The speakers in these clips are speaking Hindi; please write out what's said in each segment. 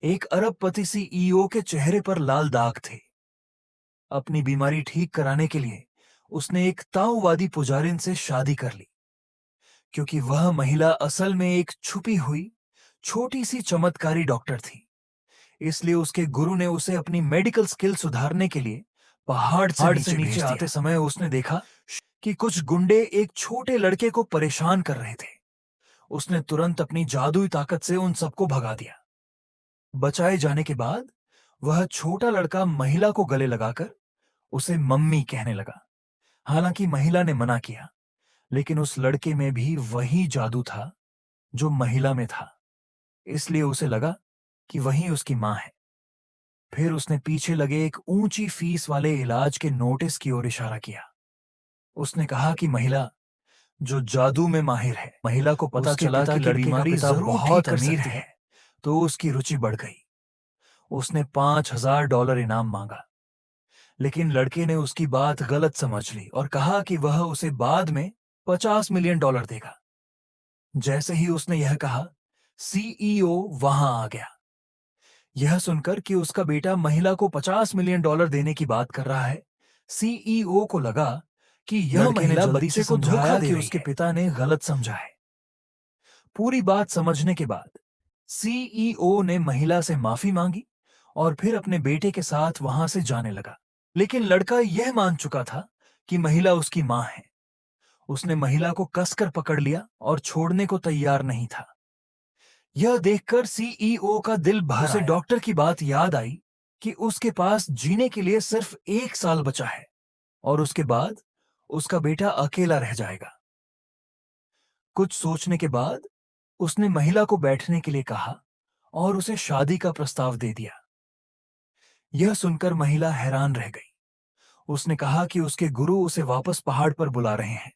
एक अरबपति सीईओ के चेहरे पर लाल दाग थे। अपनी बीमारी ठीक कराने के लिए उसने एक ताओवादी पुजारिन से शादी कर ली, क्योंकि वह महिला असल में एक छुपी हुई छोटी सी चमत्कारी डॉक्टर थी। इसलिए उसके गुरु ने उसे अपनी मेडिकल स्किल सुधारने के लिए पहाड़ से नीचे आते समय उसने देखा कि कुछ गुंडे एक छोटे लड़के को परेशान कर रहे थे। उसने तुरंत अपनी जादुई ताकत से उन सबको भगा दिया। बचाए जाने के बाद वह छोटा लड़का महिला को गले लगाकर उसे मम्मी कहने लगा। हालांकि महिला ने मना किया, लेकिन उस लड़के में भी वही जादू था जो महिला में था। इसलिए उसे लगा कि वही उसकी मां है। फिर उसने पीछे लगे एक ऊंची फीस वाले इलाज के नोटिस की ओर इशारा किया। उसने कहा कि महिला जो जादू में माहिर है। महिला को पता चला कि लड़के का पिता बहुत अमीर है, तो उसकी रुचि बढ़ गई। उसने $5,000 इनाम मांगा, लेकिन लड़के ने उसकी बात गलत समझ ली और कहा कि वह उसे बाद में $50 मिलियन देगा। जैसे ही उसने यह कहा, सीईओ वहां आ गया। यह सुनकर कि उसका बेटा महिला को $50 मिलियन देने की बात कर रहा है, सीईओ को लगा कि यह महिला बच्चे को धोखा दे रही है। उसके पिता ने गलत समझा है। पूरी बात समझने के बाद सीईओ ने महिला से माफी मांगी और फिर अपने बेटे के साथ वहां से जाने लगा। लेकिन लड़का यह मान चुका था कि महिला उसकी मां है। उसने महिला को कसकर पकड़ लिया और छोड़ने को तैयार नहीं था। यह देखकर सीईओ का दिल भर आया। उसे डॉक्टर की बात याद आई कि उसके पास जीने के लिए सिर्फ 1 साल बचा है और उसके बाद उसका बेटा अकेला रह जाएगा। कुछ सोचने के बाद उसने महिला को बैठने के लिए कहा और उसे शादी का प्रस्ताव दे दिया। यह सुनकर महिला हैरान रह गई। उसने कहा कि उसके गुरु उसे वापस पहाड़ पर बुला रहे हैं,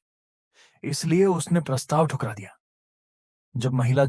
इसलिए उसने प्रस्ताव ठुकरा दिया। जब महिला